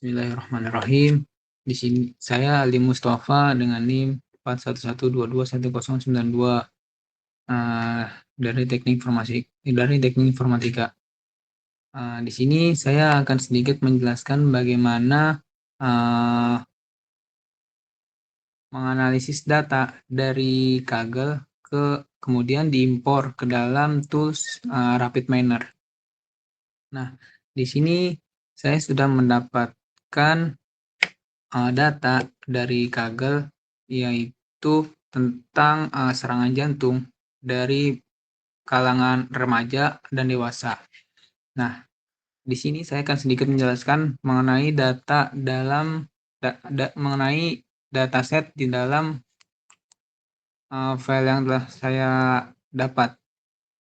Bismillahirrahmanirrahim. Di sini saya Ali Mustafa dengan NIM 4112121092 dari Teknik Informatika. Di sini saya akan sedikit menjelaskan bagaimana menganalisis data dari Kaggle kemudian diimpor ke dalam tools RapidMiner. Nah, di sini saya sudah mendapatkan data dari Kaggle, yaitu tentang serangan jantung dari kalangan remaja dan dewasa. Nah, di sini saya akan sedikit menjelaskan mengenai mengenai dataset di dalam file yang telah saya dapat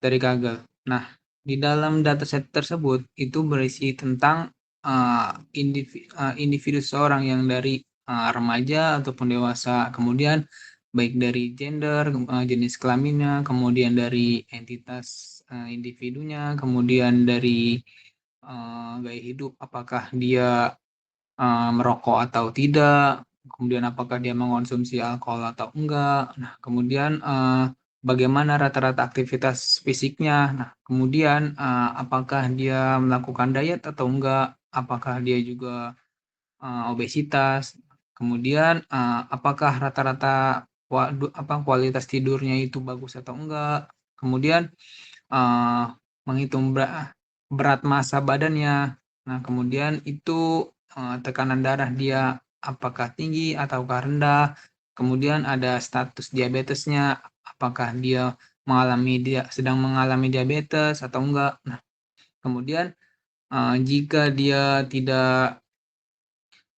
dari Kaggle. Nah, di dalam dataset tersebut itu berisi tentang individu seorang yang dari remaja ataupun dewasa, kemudian baik dari gender, jenis kelaminnya, kemudian dari entitas individunya, kemudian dari gaya hidup, apakah dia merokok atau tidak, kemudian apakah dia mengonsumsi alkohol atau enggak. Nah, kemudian bagaimana rata-rata aktivitas fisiknya. Nah, kemudian apakah dia melakukan diet atau enggak, apakah dia juga obesitas. Kemudian apakah rata-rata kualitas tidurnya itu bagus atau enggak. Kemudian menghitung berat massa badannya. Nah, kemudian itu tekanan darah dia apakah tinggi ataukah rendah. Kemudian ada status diabetesnya, apakah dia sedang mengalami diabetes atau enggak. Nah, kemudian jika dia tidak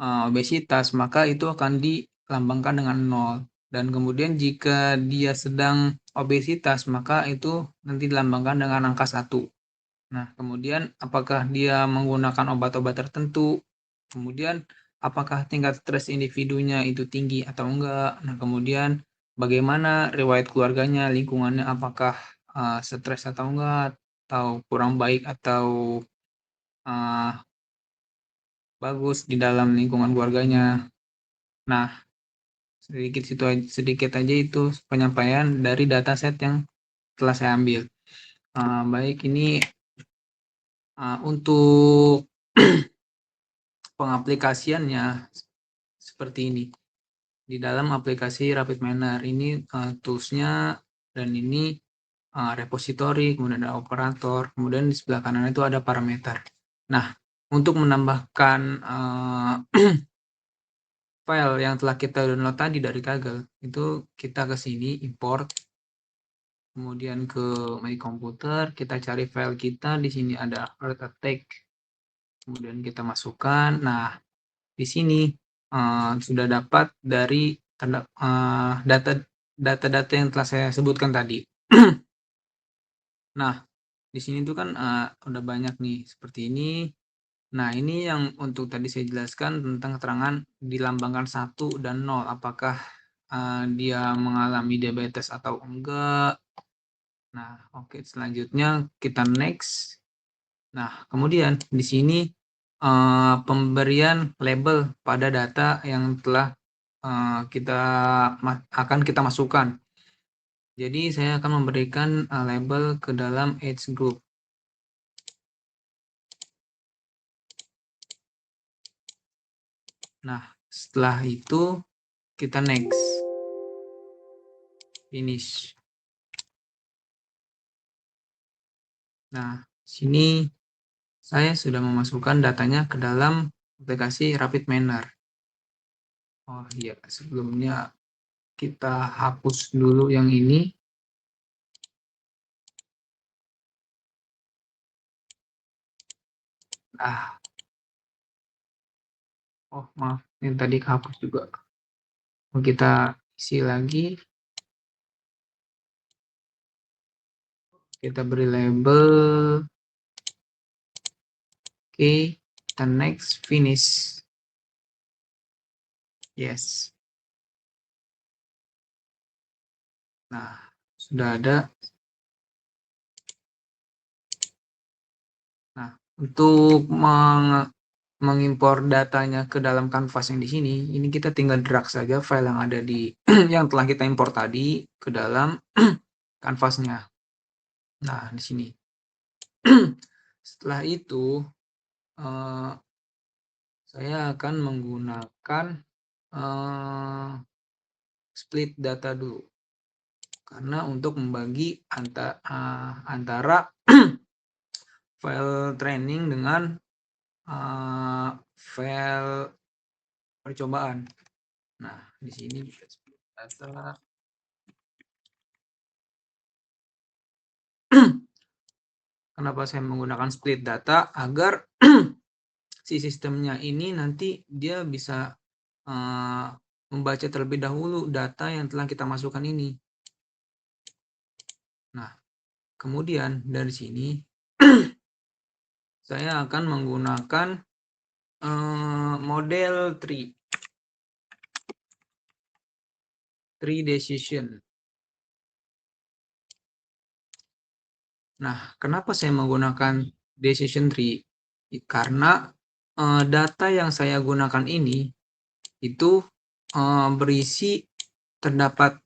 obesitas, maka itu akan dilambangkan dengan 0. Dan kemudian jika dia sedang obesitas, maka itu nanti dilambangkan dengan angka 1. Nah, kemudian apakah dia menggunakan obat-obat tertentu, kemudian apakah tingkat stres individunya itu tinggi atau enggak. Nah, kemudian bagaimana riwayat keluarganya, lingkungannya, apakah stres atau enggak, atau kurang baik atau bagus di dalam lingkungan keluarganya. Nah, sedikit aja itu penyampaian dari dataset yang telah saya ambil. Baik, ini untuk pengaplikasiannya seperti ini. Di dalam aplikasi RapidMiner ini toolsnya, dan ini repository, kemudian ada operator, kemudian di sebelah kanan itu ada parameter. Nah, untuk menambahkan file yang telah kita download tadi dari Kaggle, itu kita ke sini import, kemudian ke My Computer, kita cari file kita. Di sini ada Earth Attack, kemudian kita masukkan. Nah, di sini sudah dapat dari data-data yang telah saya sebutkan tadi. Nah, di sini tuh kan udah banyak nih seperti ini. Nah, ini yang untuk tadi saya jelaskan tentang keterangan dilambangkan 1 dan 0. Apakah dia mengalami diabetes atau enggak. Nah, oke, selanjutnya kita next. Nah, kemudian di sini pemberian label pada data yang telah akan kita masukkan. Jadi saya akan memberikan label ke dalam age group. Nah, setelah itu kita next, finish. Nah, sini saya sudah memasukkan datanya ke dalam aplikasi RapidMiner. Oh iya, sebelumnya kita hapus dulu yang ini. Oh maaf, ini tadi kehapus juga. Kita isi lagi. Kita beri label. Oke, kita next, finish. Yes. Nah, sudah ada. Nah, untuk mengimpor datanya ke dalam kanvas yang di sini, ini kita tinggal drag saja file yang ada di yang telah kita impor tadi ke dalam kanvasnya. Nah, di sini. Setelah itu, saya akan menggunakan split data dulu. Karena untuk membagi antara file training dengan file percobaan. Nah, di sini split data. Kenapa saya menggunakan split data? Agar si sistemnya ini nanti dia bisa membaca terlebih dahulu data yang telah kita masukkan ini. Nah, kemudian dari sini saya akan menggunakan model tree decision. Nah, kenapa saya menggunakan decision tree? Karena data yang saya gunakan ini itu berisi terdapat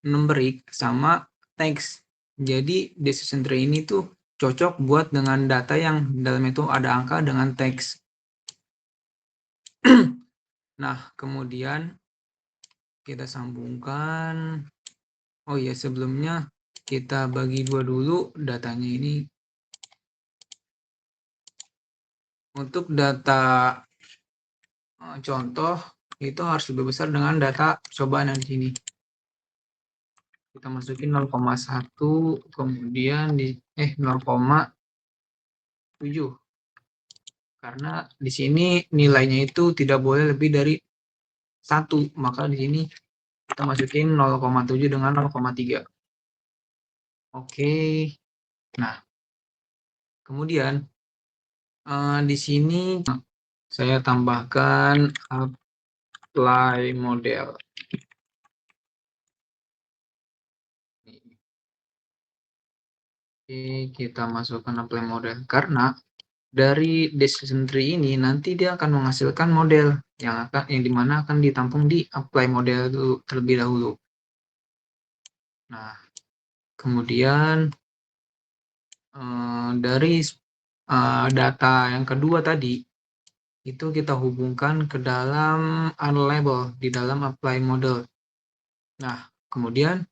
numerik sama teks. Jadi decision tree ini tuh cocok buat dengan data yang dalam itu ada angka dengan teks. Nah, kemudian kita sambungkan. Oh iya, sebelumnya kita bagi dua dulu datanya ini. Untuk data contoh itu harus lebih besar dengan data cobaan yang di sini. Kita masukin 0,1, kemudian di 0,7. Karena di sini nilainya itu tidak boleh lebih dari 1, maka di sini kita masukin 0,7 dengan 0,3. Oke. Nah, kemudian di sini saya tambahkan apply model. Oke, kita masukkan apply model karena dari decision tree ini nanti dia akan menghasilkan model yang dimana akan ditampung di apply model dulu, terlebih dahulu. Nah, kemudian dari data yang kedua tadi itu kita hubungkan ke dalam unlabel di dalam apply model. Nah, kemudian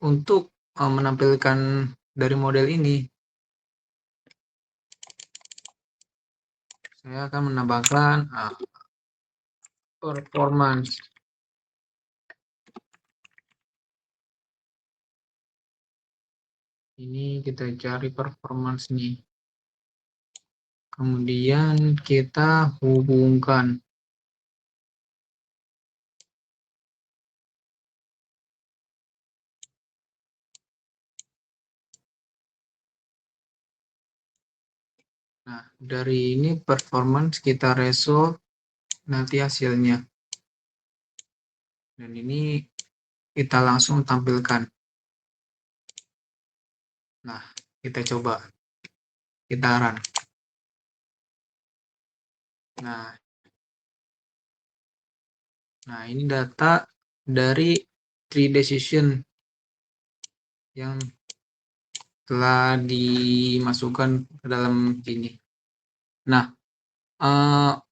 untuk menampilkan dari model ini saya akan menambahkan performance. Ini kita cari performance nih. Kemudian kita hubungkan. Nah, dari ini performance kita resolve nanti hasilnya. Dan ini kita langsung tampilkan. Nah, kita coba. Kita run. Nah, ini data dari tree decision yang telah dimasukkan ke dalam sini. Nah,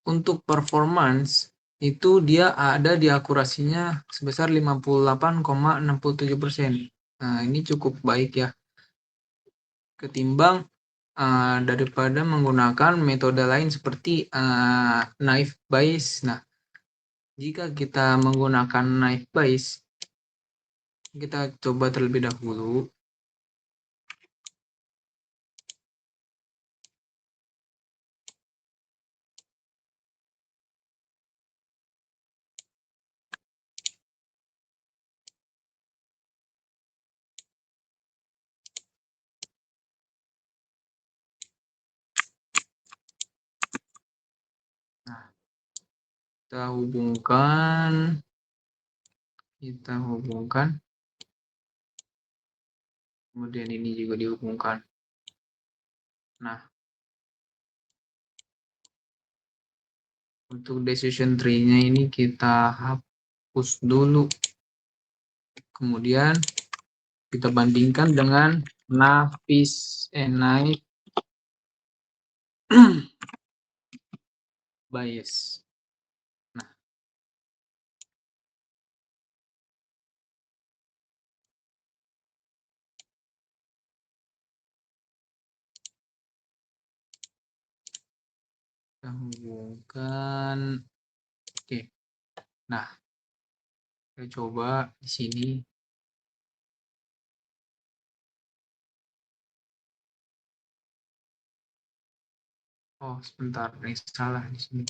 untuk performance itu dia ada di akurasinya sebesar 58,67%. Nah, ini cukup baik ya. Ketimbang daripada menggunakan metode lain seperti naive Bayes. Nah, jika kita menggunakan naive Bayes, kita coba terlebih dahulu. Nah, kita hubungkan, kemudian ini juga dihubungkan. Nah, Untuk decision tree-nya ini kita hapus dulu. Kemudian kita bandingkan dengan naive bias. Nah, kita hubungkan. Oke. Nah, kita coba di sini. Oh, sebentar, ini salah di sini.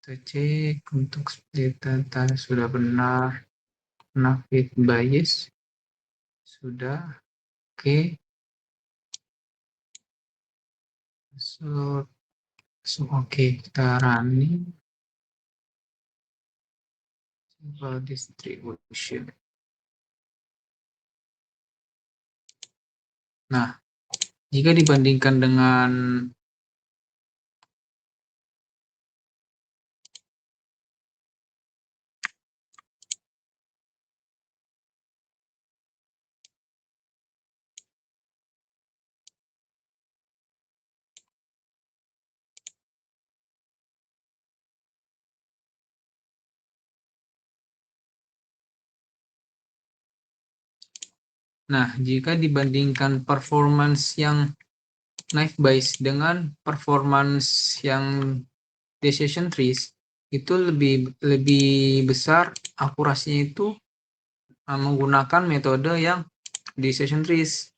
Kita cek untuk split data sudah benar. Naive bias sudah. Oke. So oke, kita running. Simple distribution. Nah, jika dibandingkan dengan jika dibandingkan performance yang naive Bayes dengan performance yang decision trees, itu lebih besar akurasinya itu menggunakan metode yang decision trees.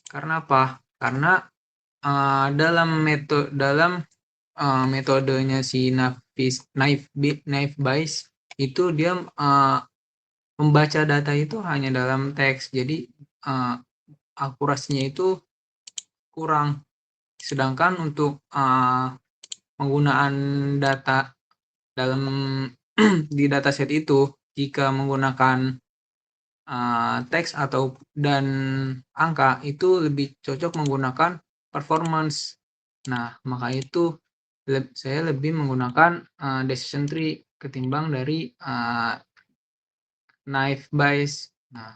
Karena apa? Karena dalam metodenya si naive Bayes itu dia membaca data itu hanya dalam teks, jadi akurasinya itu kurang. Sedangkan untuk penggunaan data dalam di dataset itu, jika menggunakan teks dan angka, itu lebih cocok menggunakan performance. Nah, maka itu saya lebih menggunakan decision tree ketimbang dari naive Bayes. Nah,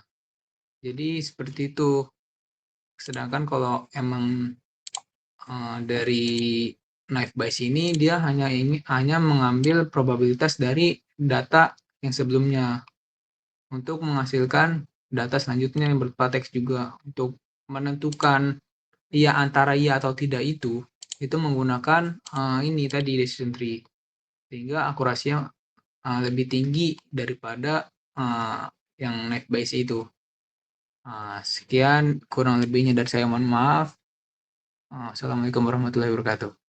jadi seperti itu. Sedangkan kalau emang dari naive Bayes ini dia hanya mengambil probabilitas dari data yang sebelumnya untuk menghasilkan data selanjutnya yang berupa teks juga. Untuk menentukan antara iya atau tidak itu menggunakan ini tadi decision tree, sehingga akurasinya lebih tinggi daripada yang naive Bayes itu. Sekian kurang lebihnya dari saya, mohon maaf. Assalamualaikum warahmatullahi wabarakatuh.